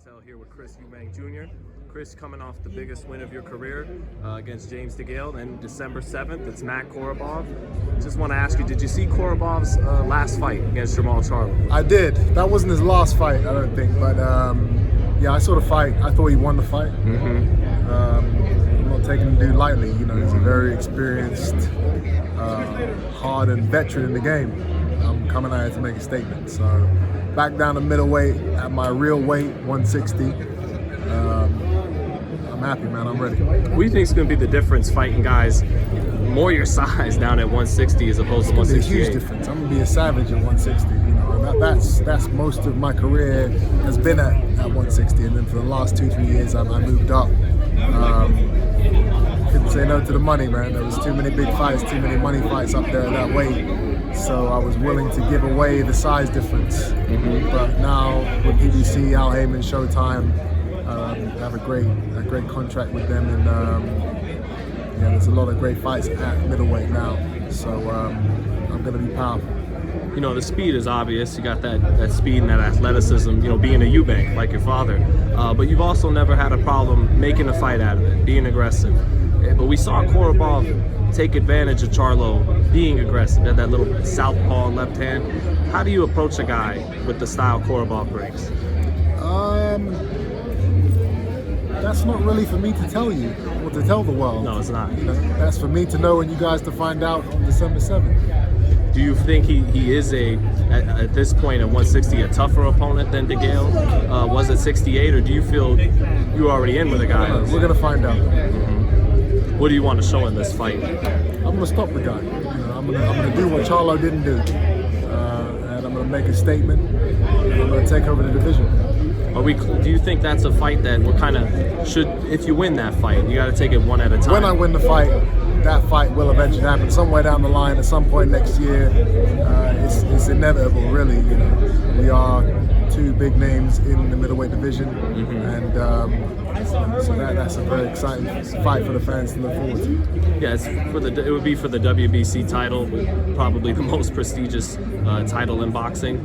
Hotel here with Chris Eubank Jr. Chris, coming off the biggest win of your career against James DeGale, and December 7th, it's Matt Korobov. Just want to ask you, did you see Korobov's last fight against Jermall Charlo? I did. That wasn't his last fight, I don't think, but yeah, I saw the fight. I thought he won the fight. I'm not taking the dude lightly. You know, he's a very experienced, hardened veteran in the game. I'm coming out here to make a statement. So, back down to middleweight at my real weight, 160. I'm happy, man. I'm ready. What do you think is going to be the difference fighting guys more your size down at 160 as opposed to 168? It's a huge difference. I'm going to be a savage at 160. You know, and that's most of my career has been at 160, and then for the last 2-3 years I moved up. Couldn't say no to the money, man. There was too many big fights, too many money fights up there at that weight. So I was willing to give away the size difference. But now with PBC, Al Heyman, Showtime, have a great contract with them, and yeah, there's a lot of great fights at middleweight now. So I'm going to be powerful. You know, the speed is obvious. You got that speed and that athleticism, you know, being a Eubank like your father. But you've also never had a problem making a fight out of it, being aggressive. But we saw Korobov take advantage of Charlo being aggressive, at that little southpaw left hand. How do you approach a guy with the style Korobov brings? That's not really for me to tell you or to tell the world. No, it's not. You know, that's for me to know and you guys to find out on December 7th. Do you think he is at this point at 160 a tougher opponent than DeGale was at 68, or do you feel you're already in with a guy? We're gonna find out. What do you want to show in this fight? I'm gonna stop the guy. You know, I'm gonna do what Charlo didn't do, and I'm gonna make a statement. And I'm gonna take over the division. Do you think that's a fight that we're kind of should? If you win that fight, you got to take it one at a time. When I win the fight, that fight will eventually happen somewhere down the line at some point next year. It's inevitable, really. You know, we are two big names in the middleweight division, and so that's a very exciting fight for the fans to look forward to. Yeah, it would be for the WBC title, probably the most prestigious title in boxing.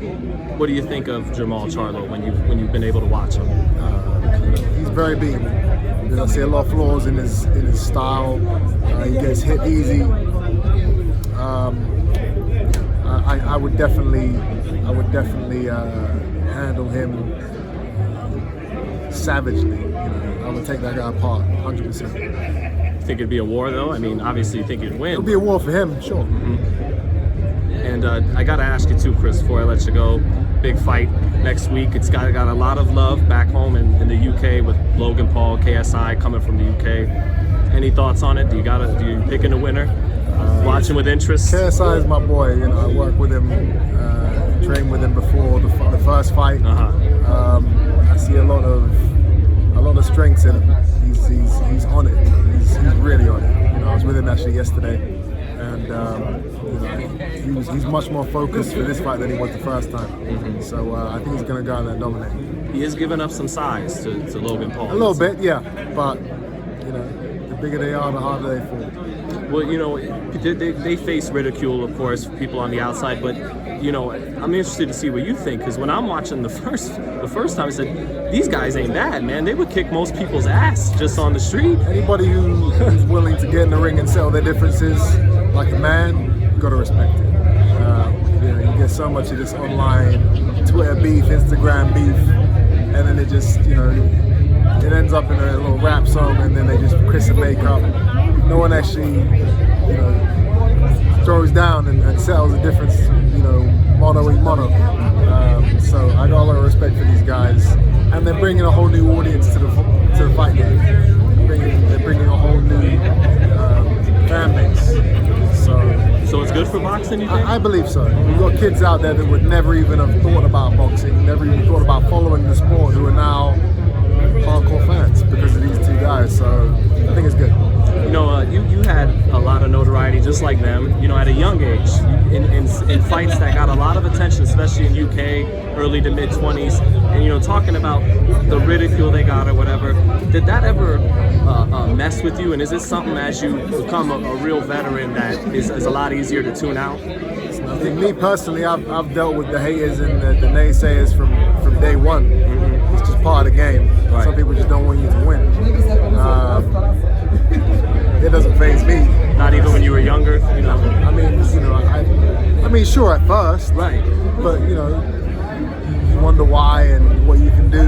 What do you think of Jermall Charlo when you've been able to watch him? He's very beatable. I see a lot of flaws in his style. He gets hit easy. I would definitely handle him savagely. You know, I would take that guy apart, 100%. Think it'd be a war, though? I mean, obviously you think you'd win. It'll be a war for him, sure. And I gotta ask you too, Chris, before I let you go. Big fight next week. It's got a lot of love back home in the UK with Logan Paul, KSI coming from the UK. Any thoughts on it? Do you picking a winner? Watching with interest? KSI is my boy. You know, I worked with him, trained with him before the first fight. I see a lot of strengths in him. He's on it. He's really on it. You know, I was with him actually yesterday, and you know, he's much more focused for this fight than he was the first time. So I think he's going to go out there and dominate. He is giving up some size to Logan Paul. A little bit, yeah. But you know, the bigger they are, the harder they fall. Well, you know, they face ridicule, of course, people on the outside, but you know, I'm interested to see what you think, because when I'm watching the first time, I said, these guys ain't bad, man. They would kick most people's ass just on the street. Anybody who's willing to get in the ring and settle their differences like a man, you got to respect it. You know, you get so much of this online Twitter beef, Instagram beef, and then it just, you know, it ends up in a little rap song, and then they just kiss and make up. No one actually, you know, throws down and settles the difference, you know, mono y mono. So I got a lot of respect for these guys, and they're bringing a whole new audience to the fight game. They're bringing a whole new fan base. So it's good for boxing, you think? I believe so. We've got kids out there that would never even have thought about boxing, never even thought about following the sport, who are now hardcore fans because of these two guys. So I think it's good. You know, you had a lot of notoriety just like them, you know, at a young age in fights that got a lot of attention, especially in UK, early to mid-20s. And, you know, talking about the ridicule they got or whatever, did that ever mess with you? And is it something as you become a real veteran that is a lot easier to tune out? I think me personally, I've dealt with the haters and the naysayers from day one. It's just part of the game. Right. Some people just don't want you to win. It doesn't faze me. Not even when you were younger, you know. I mean, sure at first, Right. but you wonder why and what you can do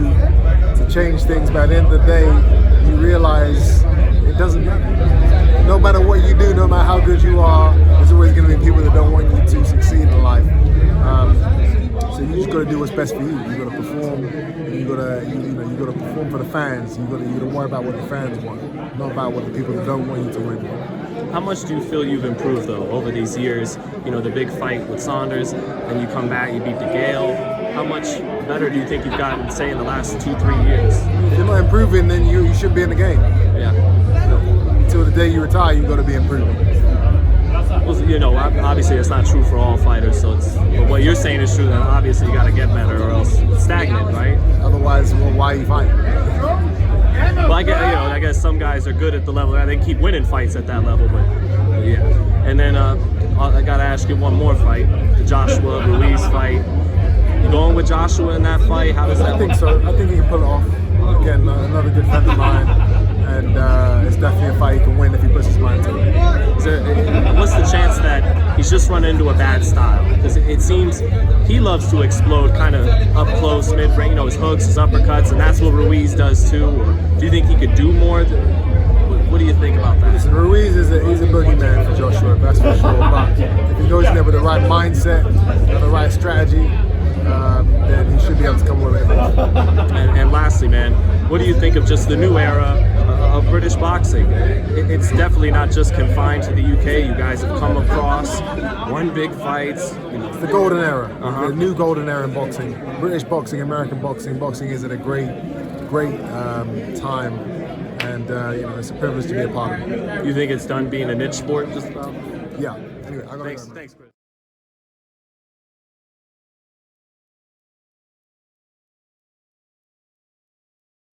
to change things. But at the end of the day, you realize it doesn't matter. No matter what you do, no matter how good you are, there's always going to be people that don't want you to succeed in life. So you just got to do what's best for you. You got to perform. You got to perform for the fans. You got to worry about what the fans want, not about what the people that don't want you to win want. How much do you feel you've improved though over these years? You know, the big fight with Saunders, and you come back, you beat DeGale. How much better do you think you've gotten, say, in the last 2-3 years? If you're not improving, then you should be in the game. Yeah. Until the day you retire, you got to be improving. Well, you know, obviously it's not true for all fighters. So but what you're saying is true. That obviously you got to get better, or else it's stagnant, right? Otherwise, well, why are you fighting? Well, I guess some guys are good at the level. They keep winning fights at that level, but yeah. And then I gotta ask you one more fight, the Joshua Ruiz fight. You going with Joshua in that fight? How does that? I think so. I think he can pull it off. Again, another good friend of mine, and it's definitely a fight he can win if he puts his mind to it. What's the chance that he's just run into a bad style? Because it seems he loves to explode kind of up close, mid-range, you know, his hooks, his uppercuts, and that's what Ruiz does too. Or do you think he could do more? What do you think about that? Listen, Ruiz he's a boogeyman for Joshua, that's for sure. But if he goes in there with the right mindset and the right strategy, then he should be able to come away with it. And lastly, man, what do you think of just the new era of British boxing? It's definitely not just confined to the UK. You guys have come across, won big fights. You know. It's the golden era, the new golden era in boxing. British boxing, American boxing. Boxing is at a great time, and it's a privilege to be a part of it. You think it's done being a niche sport, just about? Yeah. Anyway, I gotta go. Thanks, Chris.